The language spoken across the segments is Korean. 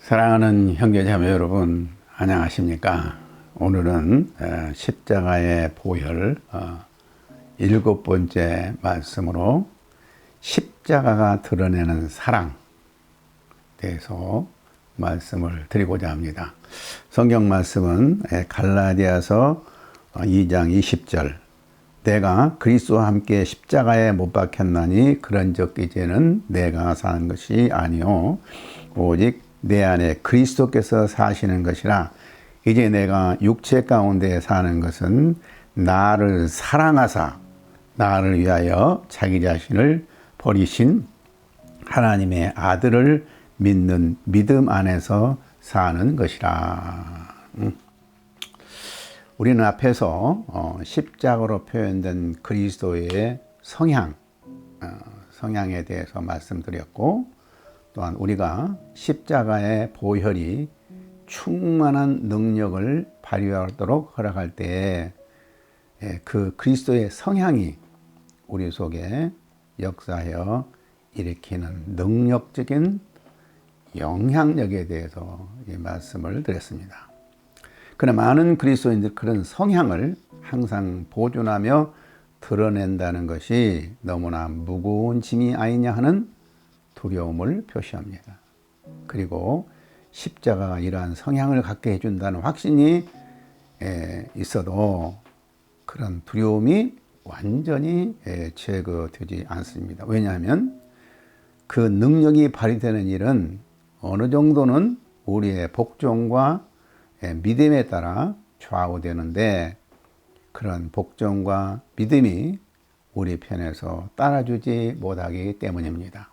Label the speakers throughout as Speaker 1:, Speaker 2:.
Speaker 1: 사랑하는 형제자매 여러분, 안녕하십니까? 오늘은 십자가의 보혈 일곱 번째 말씀으로 십자가가 드러내는 사랑 대해서 말씀을 드리고자 합니다. 성경 말씀은 갈라디아서 2장 20절, 내가 그리스도와 함께 십자가에 못 박혔나니 그런즉 이제는 내가 사는 것이 아니요 오직 내 안에 그리스도께서 사시는 것이라. 이제 내가 육체 가운데 사는 것은 나를 사랑하사 나를 위하여 자기 자신을 버리신 하나님의 아들을 믿는 믿음 안에서 사는 것이라. 우리는 앞에서 십자가로 표현된 그리스도의 성향에 대해서 말씀드렸고, 또한 우리가 십자가의 보혈이 충만한 능력을 발휘하도록 허락할 때에 그 그리스도의 성향이 우리 속에 역사하여 일으키는 능력적인 영향력에 대해서 이 말씀을 드렸습니다. 그러나 많은 그리스도인들 그런 성향을 항상 보존하며 드러낸다는 것이 너무나 무거운 짐이 아니냐 하는 두려움을 표시합니다. 그리고 십자가가 이러한 성향을 갖게 해준다는 확신이 있어도 그런 두려움이 완전히 제거되지 않습니다. 왜냐하면 그 능력이 발휘되는 일은 어느 정도는 우리의 복종과 믿음에 따라 좌우되는데, 그런 복종과 믿음이 우리 편에서 따라주지 못하기 때문입니다.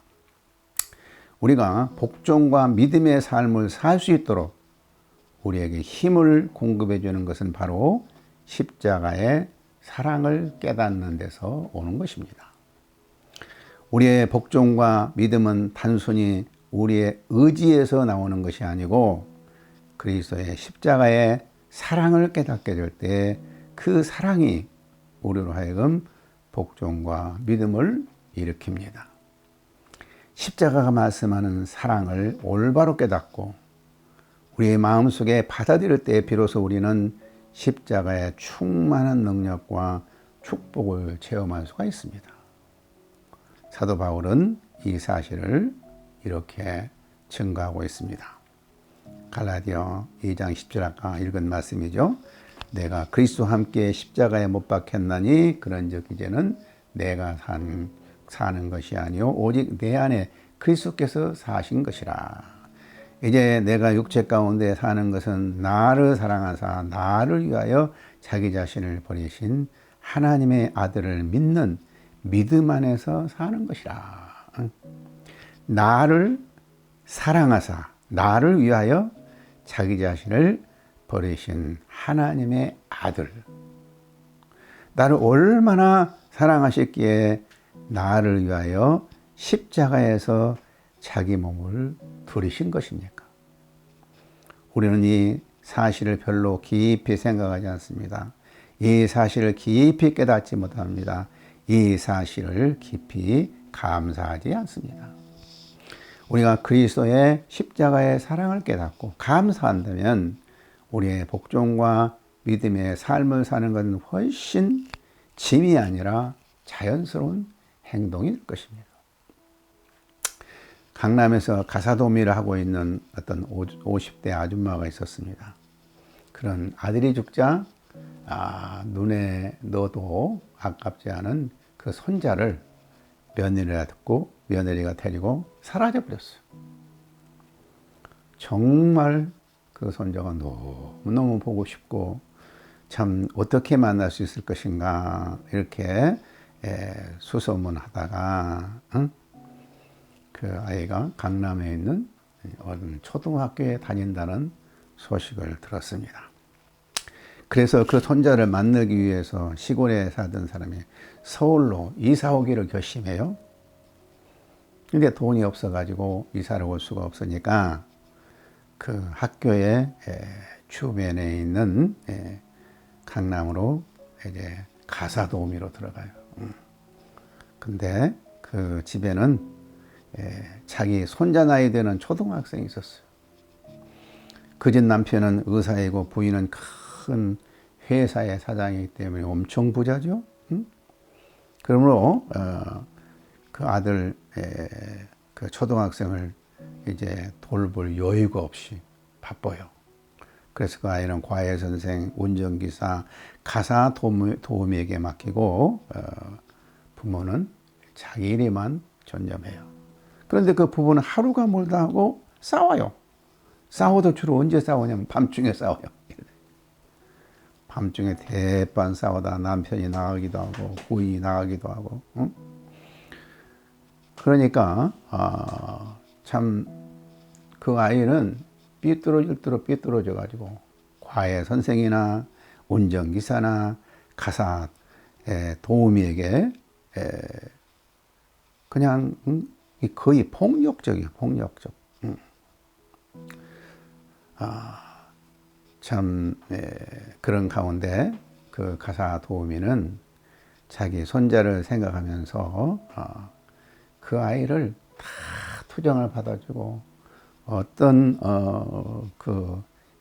Speaker 1: 우리가 복종과 믿음의 삶을 살 수 있도록 우리에게 힘을 공급해 주는 것은 바로 십자가의 사랑을 깨닫는 데서 오는 것입니다. 우리의 복종과 믿음은 단순히 우리의 의지에서 나오는 것이 아니고 그리스도의 십자가의 사랑을 깨닫게 될 때 그 사랑이 우리로 하여금 복종과 믿음을 일으킵니다. 십자가가 말씀하는 사랑을 올바로 깨닫고 우리의 마음속에 받아들일 때 비로소 우리는 십자가의 충만한 능력과 축복을 체험할 수가 있습니다. 사도 바울은 이 사실을 이렇게 증거하고 있습니다. 갈라디아 2장 10절 아까 읽은 말씀이죠. 내가 그리스도와 함께 십자가에 못 박혔나니 그런즉 이제는 내가 사는 것이 아니요 오직 내 안에 그리스도께서 사신 것이라. 이제 내가 육체 가운데 사는 것은 나를 사랑하사 나를 위하여 자기 자신을 버리신 하나님의 아들을 믿는 믿음 안에서 사는 것이라. 나를 사랑하사 나를 위하여 자기 자신을 버리신 하나님의 아들, 나를 얼마나 사랑하셨기에 나를 위하여 십자가에서 자기 몸을 들이신 것입니까? 우리는 이 사실을 별로 깊이 생각하지 않습니다. 이 사실을 깊이 깨닫지 못합니다. 이 사실을 깊이 감사하지 않습니다. 우리가 그리스도의 십자가의 사랑을 깨닫고 감사한다면 우리의 복종과 믿음의 삶을 사는 것은 훨씬 짐이 아니라 자연스러운 행동이 될 것입니다. 강남에서 가사도우미를 하고 있는 어떤 50대 아줌마가 있었습니다. 그런 아들이 죽자 눈에 넣어도 아깝지 않은 그 손자를 며느리가 듣고 며느리가 데리고 사라져 버렸어요. 정말 그 손자가 너무너무 보고 싶고 참 어떻게 만날 수 있을 것인가 이렇게 수소문하다가 그 아이가 강남에 있는 어느 초등학교에 다닌다는 소식을 들었습니다. 그래서 그 손자를 만나기 위해서 시골에 살던 사람이 서울로 이사 오기를 결심해요. 근데 돈이 없어가지고 이사를 올 수가 없으니까 그 학교의 주변에 있는 강남으로 이제 가사도우미로 들어가요. 근데 그 집에는 자기 손자 나이 되는 초등학생이 있었어요. 그 집 남편은 의사이고 부인은 큰 회사의 사장이기 때문에 엄청 부자죠. 응? 그러므로 그 아들 그 초등학생을 이제 돌볼 여유가 없이 바빠요. 그래서 그 아이는 과외 선생, 운전기사, 가사 도우미에게 맡기고 부모는 자기 일에만 전념해요. 그런데 그 부부는 하루가 멀다 하고 싸워요. 싸워도 주로 언제 싸우냐면 밤중에 싸워요. 밤중에 대판 싸우다 남편이 나가기도 하고 부인이 나가기도 하고. 응? 그러니까 참 그 아이는 삐뚤어져 가지고 과외 선생이나 운전기사나 가사 도우미에게 그냥 거의 폭력적이에요. 폭력적. 참 그런 가운데 그 가사 도우미는 자기 손자를 생각하면서 그 아이를 다 투정을 받아주고 어떤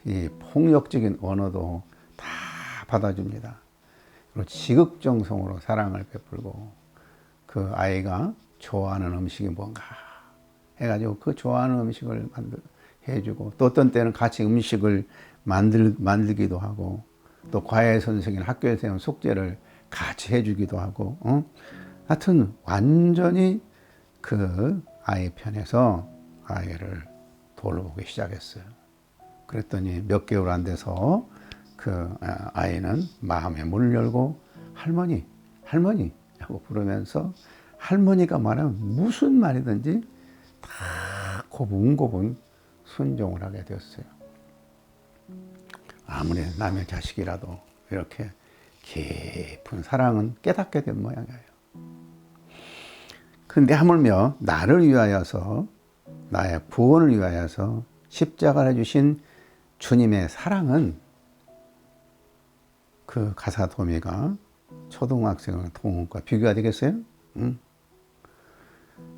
Speaker 1: 이 폭력적인 언어도 다 받아줍니다. 그리고 지극정성으로 사랑을 베풀고 그 아이가 좋아하는 음식이 뭔가 해가지고 그 좋아하는 음식을 해주고 또 어떤 때는 같이 음식을 만들기도 하고 또 과외 선생님 학교에서 해온 숙제를 같이 해주기도 하고 하여튼 완전히 그 아이 편에서 아이를 돌보기 시작했어요. 그랬더니 몇 개월 안 돼서 그 아이는 마음의 문을 열고 할머니 하고 부르면서 할머니가 말하면 무슨 말이든지 다 고분고분 순종을 하게 되었어요. 아무리 남의 자식이라도 이렇게 깊은 사랑은 깨닫게 된 모양이에요. 그런데 하물며 나를 위하여서 나의 구원을 위하여서 십자가를 해주신 주님의 사랑은 그 가사 도우미가 초등학생의 동원과 비교가 되겠어요?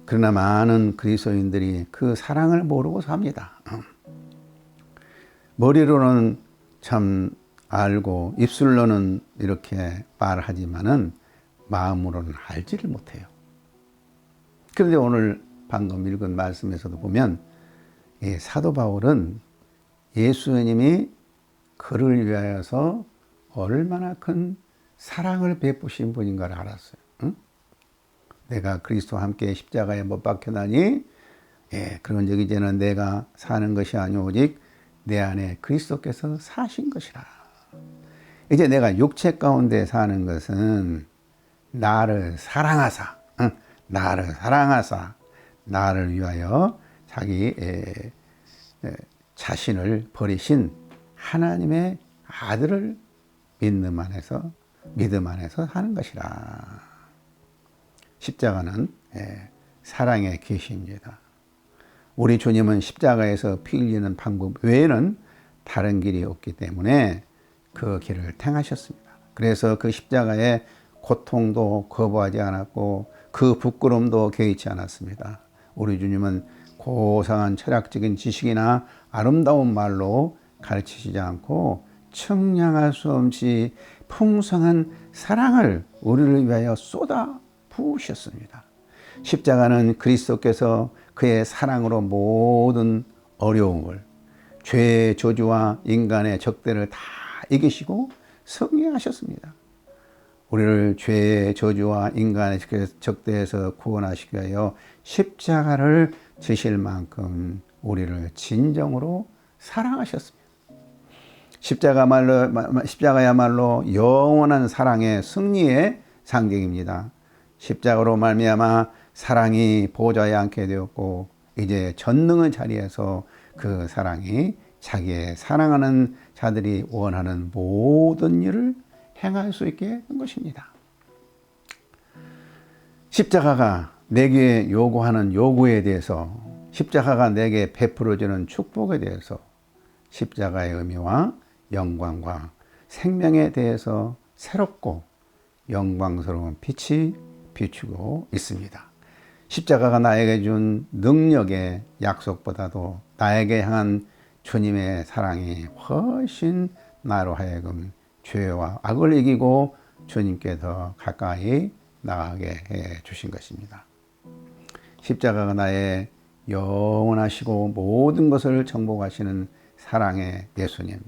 Speaker 1: 그러나 많은 그리스도인들이 그 사랑을 모르고 삽니다. 머리로는 참 알고 입술로는 이렇게 말하지만은 마음으로는 알지를 못해요. 그런데 오늘 방금 읽은 말씀에서도 보면 이 사도 바울은 예수님이 그를 위하여서 얼마나 큰 사랑을 베푸신 분인가를 알았어요. 응? 내가 그리스도와 함께 십자가에 못 박혀나니 그런 적 이제는 내가 사는 것이 아니오 오직 내 안에 그리스도께서 사신 것이라. 이제 내가 육체 가운데 사는 것은 나를 사랑하사 나를 위하여 자기 자신을 버리신 하나님의 아들을 믿음 안에서 사는 것이라. 십자가는 사랑의 계시입니다. 우리 주님은 십자가에서 피 흘리는 방법 외에는 다른 길이 없기 때문에 그 길을 택하셨습니다. 그래서 그 십자가의 고통도 거부하지 않았고 그 부끄러움도 개의치 않았습니다. 우리 주님은 고상한 철학적인 지식이나 아름다운 말로 가르치시지 않고 청량할 수 없이 풍성한 사랑을 우리를 위하여 쏟아 부으셨습니다. 십자가는 그리스도께서 그의 사랑으로 모든 어려움을, 죄의 저주와 인간의 적대를 다 이기시고 승리하셨습니다. 우리를 죄의 저주와 인간의 적대에서 구원하시기 위하여 십자가를 지실 만큼 우리를 진정으로 사랑하셨습니다. 십자가야말로 영원한 사랑의 승리의 상징입니다. 십자가로 말미암아 사랑이 보좌에 앉게 되었고 이제 전능의 자리에서 그 사랑이 자기의 사랑하는 자들이 원하는 모든 일을 행할 수 있게 된 것입니다. 십자가가 내게 요구하는 요구에 대해서, 십자가가 내게 베풀어주는 축복에 대해서, 십자가의 의미와 영광과 생명에 대해서 새롭고 영광스러운 빛이 비추고 있습니다. 십자가가 나에게 준 능력의 약속보다도 나에게 향한 주님의 사랑이 훨씬 나로 하여금 죄와 악을 이기고 주님께 더 가까이 나가게 해 주신 것입니다. 십자가가 나의 영원하시고 모든 것을 정복하시는 사랑의 예수님,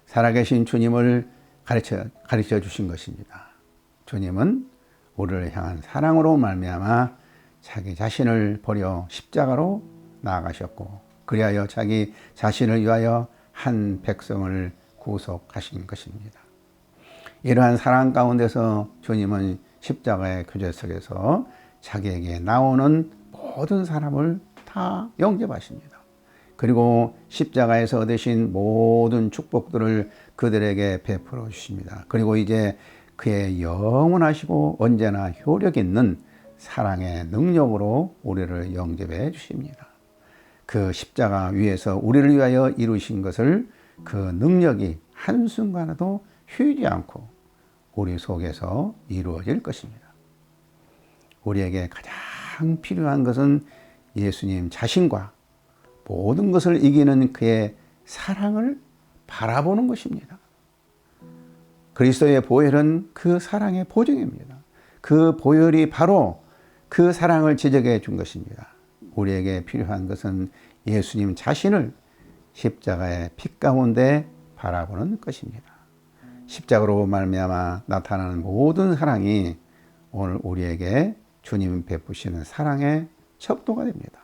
Speaker 1: 살아계신 주님을 가르쳐 주신 것입니다. 주님은 우리를 향한 사랑으로 말미암아 자기 자신을 버려 십자가로 나아가셨고, 그리하여 자기 자신을 위하여 한 백성을 구속하신 것입니다. 이러한 사랑 가운데서 주님은 십자가의 교제 속에서 자기에게 나오는 모든 사람을 다 영접하십니다. 그리고 십자가에서 얻으신 모든 축복들을 그들에게 베풀어 주십니다. 그리고 이제 그의 영원하시고 언제나 효력 있는 사랑의 능력으로 우리를 영접해 주십니다. 그 십자가 위에서 우리를 위하여 이루신 것을 그 능력이 한순간에도 휴지 않고 우리 속에서 이루어질 것입니다. 우리에게 가장 필요한 것은 예수님 자신과 모든 것을 이기는 그의 사랑을 바라보는 것입니다. 그리스도의 보혈은 그 사랑의 보증입니다. 그 보혈이 바로 그 사랑을 지적해 준 것입니다. 우리에게 필요한 것은 예수님 자신을 십자가의 빛 가운데 바라보는 것입니다. 십자가로 말미암아 나타나는 모든 사랑이 오늘 우리에게 주님 베푸시는 사랑의 척도가 됩니다.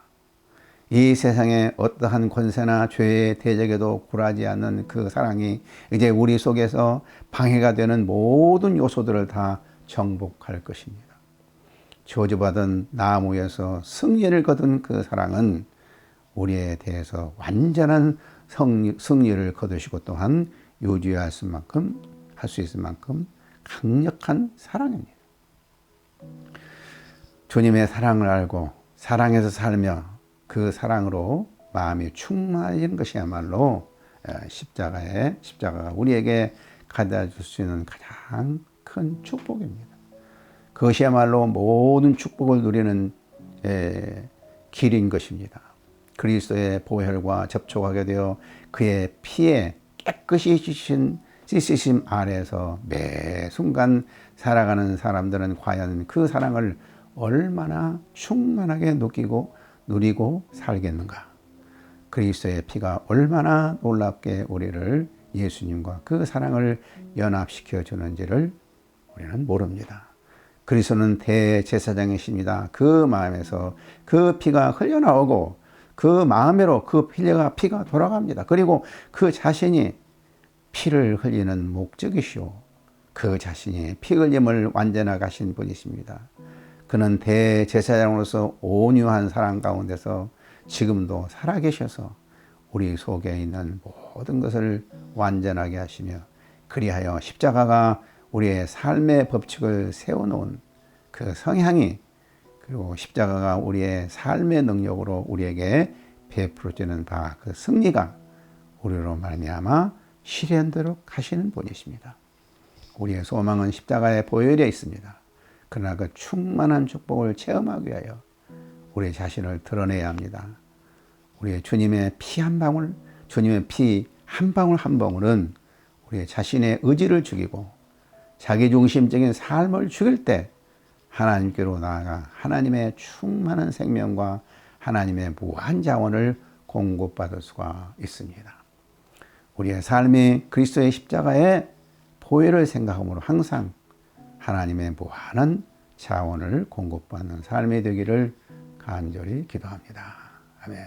Speaker 1: 이 세상에 어떠한 권세나 죄의 대적에도 굴하지 않는 그 사랑이 이제 우리 속에서 방해가 되는 모든 요소들을 다 정복할 것입니다. 저주받은 나무에서 승리를 거둔 그 사랑은 우리에 대해서 완전한 승리를 거두시고 또한 유지할 수 있을 만큼 강력한 사랑입니다. 주님의 사랑을 알고 사랑에서 살며 그 사랑으로 마음이 충만해지는 것이야말로 십자가가 우리에게 가져다 줄 수 있는 가장 큰 축복입니다. 그것이야말로 모든 축복을 누리는 길인 것입니다. 그리스도의 보혈과 접촉하게 되어 그의 피에 깨끗이 씻으심 아래에서 매 순간 살아가는 사람들은 과연 그 사랑을 얼마나 충만하게 누리고 살겠는가. 그리스도의 피가 얼마나 놀랍게 우리를 예수님과 그 사랑을 연합시켜 주는지를 우리는 모릅니다. 그리스도는 대제사장이십니다. 그 마음에서 그 피가 흘려나오고 그 마음으로 그 피가 돌아갑니다. 그리고 그 자신이 피를 흘리는 목적이시오. 그 자신이 피 흘림을 완전하게 하신 분이십니다. 그는 대제사장으로서 온유한 사랑 가운데서 지금도 살아계셔서 우리 속에 있는 모든 것을 완전하게 하시며, 그리하여 십자가가 우리의 삶의 법칙을 세워놓은 그 성향이, 그리고 십자가가 우리의 삶의 능력으로 우리에게 베풀어지는 바 그 승리가 우리로 말미암아 실현되도록 하시는 분이십니다. 우리의 소망은 십자가의 보혈에 있습니다. 그러나 그 충만한 축복을 체험하기 위하여 우리 자신을 드러내야 합니다. 우리의 주님의 피 한 방울, 주님의 피 한 방울 한 방울은 우리의 자신의 의지를 죽이고 자기중심적인 삶을 죽일 때 하나님께로 나아가 하나님의 충만한 생명과 하나님의 무한 자원을 공급받을 수가 있습니다. 우리의 삶이 그리스도의 십자가의 보혈을 생각함으로 항상 하나님의 무한한 자원을 공급받는 삶이 되기를 간절히 기도합니다. 아멘.